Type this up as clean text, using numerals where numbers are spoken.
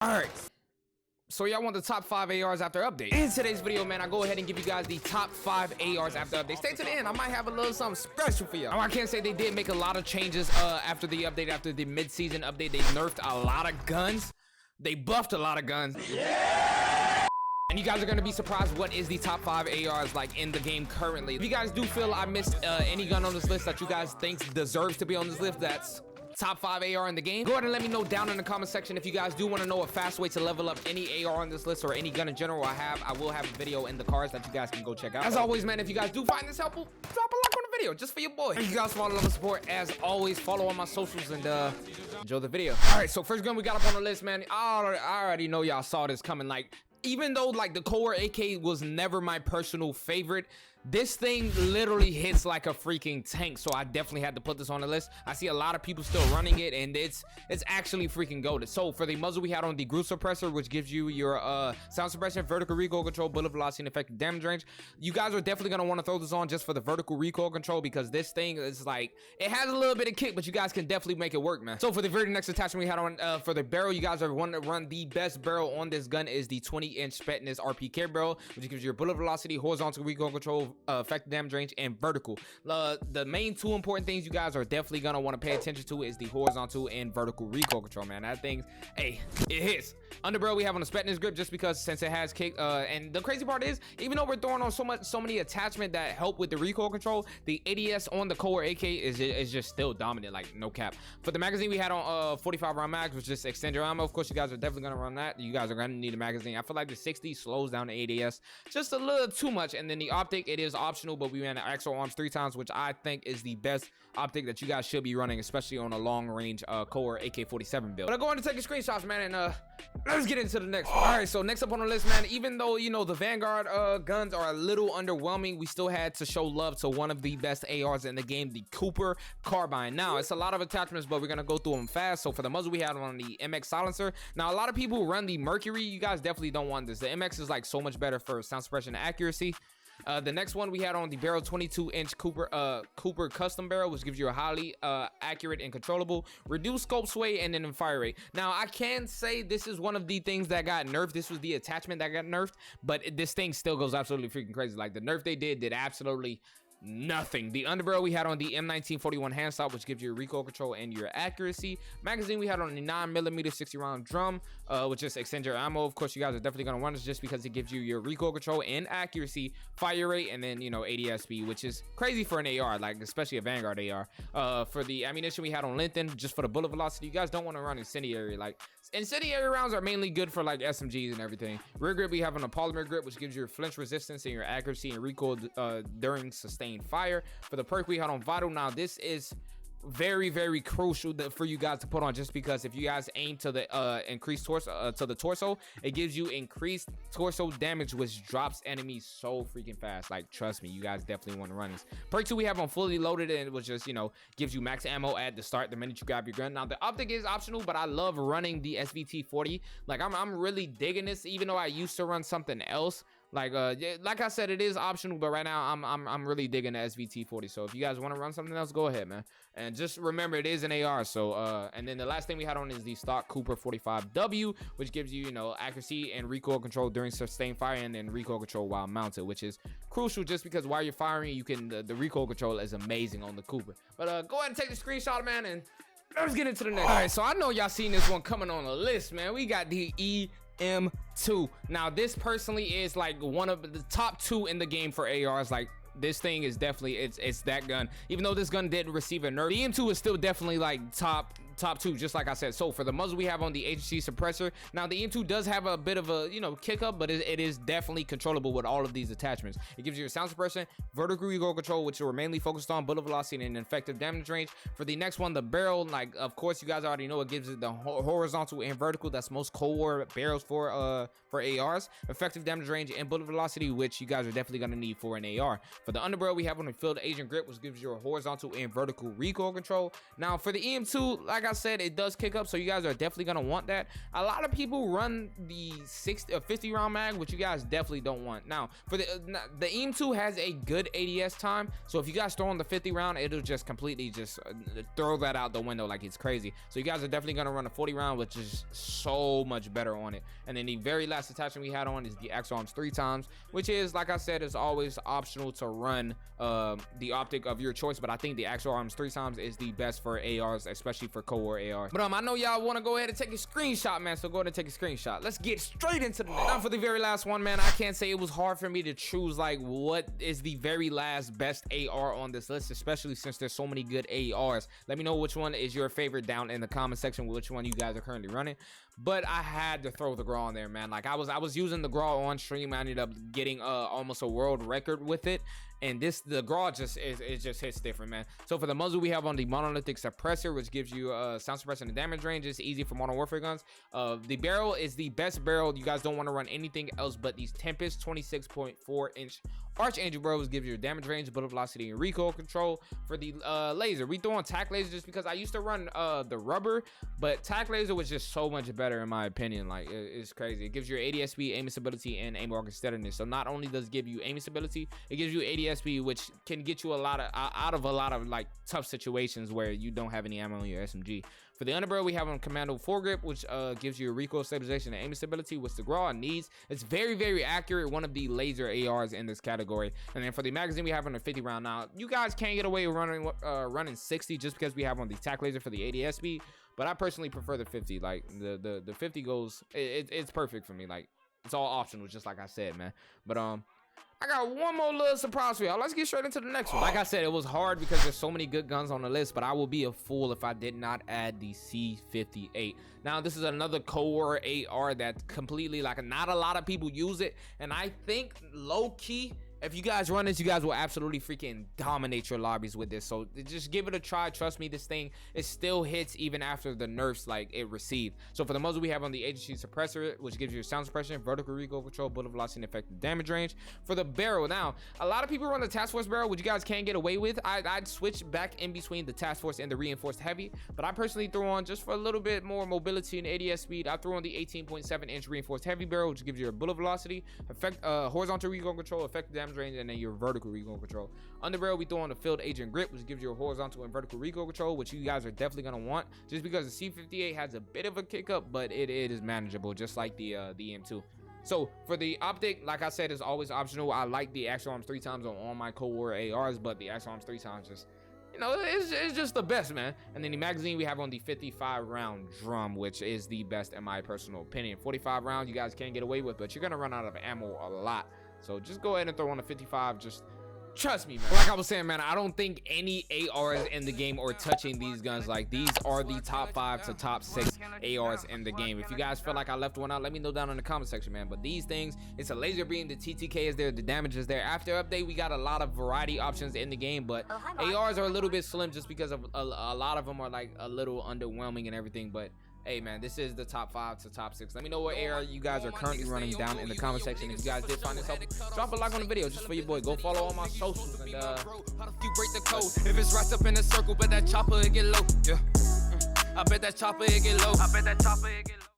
Alright, so y'all want the top 5 ARs after update. In today's video, man, I go ahead and give you guys the top 5 ARs after update. Stay to the end, I might have a little something special for y'all. I can't say they did make a lot of changes after the update, after the mid-season update. They nerfed a lot of guns. They buffed a lot of guns. Yeah! And you guys are gonna be surprised what is the top 5 ARs like in the game currently. If you guys do feel I missed any gun on this list that you guys think deserves to be on this list, that's top 5 AR in the game, go ahead and let me know down in the comment section. If you guys do want to know a fast way to level up any AR on this list or any gun in general I will have a video in the cards that you guys can go check out. As always, man, if you guys do find this helpful, drop a like on the video just for your boy. Thank you guys for all the love and support. As always, follow on my socials and enjoy the video. All right, so first gun we got up on the list, man. I already know y'all saw this coming. Like, even though like the Core AK was never my personal favorite, this thing literally hits like a freaking tank, so I definitely had to put this on the list. I see a lot of people still running it, and it's actually freaking goated. So for the muzzle, we had on the groove suppressor, which gives you your sound suppression, vertical recoil control, bullet velocity, and effective damage range. You guys are definitely gonna want to throw this on just for the vertical recoil control, because this thing is like, it has a little bit of kick, but you guys can definitely make it work, man. So for the very next attachment we had on for the barrel, you guys are wanting to run the best barrel on this gun is the 20-inch Spetness RPK barrel, which gives you your bullet velocity, horizontal recoil control, effective damage range, and vertical. The main two important things you guys are definitely gonna want to pay attention to is the horizontal and vertical recoil control, man. That thing's, hey, it hits. Underbarrel we have on the Spetness grip just because since it has kick, and the crazy part is, even though we're throwing on so many attachments that help with the recoil control, the ADS on the Core AK is just still dominant, like no cap. For the magazine we had on 45 round mags, which just extend your ammo. Of course, you guys are definitely gonna run that. You guys are gonna need a magazine. I feel like the 60 slows down the ADS just a little too much, and then the optic, it is optional, but we ran the Axle Arms 3 times, which I think is the best optic that you guys should be running, especially on a long range Core AK-47 build. But I'm going to take your screenshots, man, and let's get into the next one. All right, so next up on the list, man, even though, you know, the Vanguard guns are a little underwhelming, we still had to show love to one of the best ARs in the game, the Cooper Carbine. Now, it's a lot of attachments, but we're gonna go through them fast. So for the muzzle, we had on the MX silencer. Now, a lot of people run the Mercury. You guys definitely don't want this. The MX is like so much better for sound suppression and accuracy. The next one we had on the barrel, 22-inch Cooper custom barrel, which gives you a highly accurate and controllable reduced scope sway and then fire rate. Now I can say this is one of the things that got nerfed. This was the attachment that got nerfed, but this thing still goes absolutely freaking crazy. Like, the nerf they did absolutely nothing. The underbarrel we had on the M1941 hand stop, which gives you recoil control and your accuracy. Magazine we had on the 9mm 60 round drum, which just extends your ammo. Of course, you guys are definitely gonna run this just because it gives you your recoil control and accuracy, fire rate, and then, you know, ADS speed, which is crazy for an AR, like especially a Vanguard AR. For the ammunition we had on Linton, just for the bullet velocity, you guys don't want to run incendiary. Like, incendiary rounds are mainly good for like SMGs and everything. Rear grip we have on a polymer grip, which gives you your flinch resistance and your accuracy and recoil during sustained fire. For the perk we had on Vital, now this is very crucial for you guys to put on, just because if you guys aim to the increased torso to the torso, it gives you increased torso damage, which drops enemies so freaking fast. Like, trust me, you guys definitely want to run this. Perk 2 we have on fully loaded, and it was just, you know, gives you max ammo at the start the minute you grab your gun. Now the optic is optional, but I love running the SVT-40. Like, I'm really digging this, even though I used to run something else. Like like I said, it is optional, but right now I'm really digging the SVT-40. So if you guys want to run something else, go ahead, man. And just remember, it is an AR. So and then the last thing we had on is the stock Cooper 45W, which gives you, you know, accuracy and recoil control during sustained fire, and then recoil control while mounted, which is crucial just because while you're firing, you can the recoil control is amazing on the Cooper. But go ahead and take the screenshot, man, and let's get into the next. All right, so I know y'all seen this one coming on the list, man. We got the M2. Now this personally is like one of the top 2 in the game for ARs. Like, this thing is definitely, it's that gun. Even though this gun didn't receive a nerf, the M2 is still definitely like top 2, just like I said. So for the muzzle we have on the HC suppressor. Now the M2 does have a bit of a, you know, kick up, but it is definitely controllable with all of these attachments. It gives you a sound suppression, vertical recoil control, which are mainly focused on bullet velocity and effective damage range. For the next one, the barrel, like, of course you guys already know, it gives it the horizontal and vertical. That's most Cold War barrels for ARs. Effective damage range and bullet velocity, which you guys are definitely gonna need for an AR. For the underbarrel we have on the field agent grip, which gives you a horizontal and vertical recoil control. Now for the EM2, like I said, it does kick up, so you guys are definitely gonna want that. A lot of people run the 50 round mag, which you guys definitely don't want. Now for the EM2 has a good ADS time, so if you guys throw on the 50 round, it'll just completely just throw that out the window like it's crazy. So you guys are definitely gonna run a 40 round, which is so much better on it. And then the very last attachment we had on is the Axe Arms 3x, which is, like I said, is always optional to run the optic of your choice, but I think the Axe Arms 3x is the best for ARs, especially for co-war ARs. But I know y'all want to go ahead and take a screenshot, man, so go ahead and take a screenshot. Let's get straight into the next. Now for the very last one, man, I can't say it was hard for me to choose like what is the very last best AR on this list, especially since there's so many good ARs. Let me know which one is your favorite down in the comment section, which one you guys are currently running. But I had to throw the Graw on there, man. Like I was using the Graw on stream. I ended up getting almost a world record with it, and the Graw just hits different, man. So for the muzzle, we have on the monolithic suppressor, which gives you sound suppression and damage range. It's easy for modern warfare guns. The barrel is the best barrel. You guys don't want to run anything else but these Tempest 26.4 inch Archangel barrels. Gives you damage range, bullet velocity, and recoil control. For the laser, we throw on tac laser just because I used to run the rubber, but tac laser was just so much better in my opinion. Like it's crazy. It gives you ADS speed, aiming stability, and aim arc steadiness. So not only does it give you aiming stability, it gives you ADS speed, which can get you out of a lot of like tough situations where you don't have any ammo on your SMG. For the underbarrel, we have on Commando foregrip, which gives you a recoil stabilization and aiming stability, which the Graw needs. It's very, very accurate. One of the laser ARs in this category. And then for the magazine, we have on the 50 round. Now, you guys can't get away with running 60 just because we have on the tac laser for the ADS speed. But I personally prefer the 50. Like the 50 goes, it's perfect for me. Like it's all optional, just like I said, man. But I got one more little surprise for y'all. Let's get straight into the next one. Like I said, it was hard because there's so many good guns on the list, but I will be a fool if I did not add the C58. Now, this is another co-war AR that completely, like, not a lot of people use it, and I think low-key, if you guys run this, you guys will absolutely freaking dominate your lobbies with this. So just give it a try. Trust me, this thing, it still hits even after the nerfs like it received. So for the muzzle, we have on the agency suppressor, which gives you sound suppression, vertical recoil control, bullet velocity, and effective damage range. For the barrel, now a lot of people run the task force barrel, which you guys can't get away with. I'd switch back in between the task force and the reinforced heavy, but I personally throw on, just for a little bit more mobility and ADS speed, I throw on the 18.7 inch reinforced heavy barrel, which gives you a bullet velocity, horizontal recoil control, effective damage range, and then your vertical recoil control. Underbarrel, we throw on the field agent grip, which gives you a horizontal and vertical recoil control, which you guys are definitely going to want, just because the C58 has a bit of a kick up, but it is manageable, just like the EM2. So for the optic, like I said, is always optional. I like the Axe Arms 3x on all my co-war ARs, but the Axe Arms 3x just, you know, it's just the best, man. And then the magazine, we have on the 55 round drum, which is the best in my personal opinion. 45 rounds you guys can't get away with, but you're gonna run out of ammo a lot. So just go ahead and throw on a 55. Just trust me, man. Like I was saying, man, I don't think any ARs in the game are touching these guns. Like, these are the top 5 to top 6 ARs in the game. If you guys feel like I left one out, let me know down in the comment section, man. But these things, it's a laser beam, the TTK is there, the damage is there. After update, we got a lot of variety options in the game, but ARs are a little bit slim just because of a lot of them are like a little underwhelming and everything. But hey, man, this is the top 5 to top 6. Let me know what AR you guys are currently running down in the comment section. If you guys did find this helpful, drop a like on the video just for your boy. Go follow all my socials, and you break the code. If it's right up in a circle, bet that chopper it get low. Yeah, I bet that chopper it get low. I bet that chopper it get low.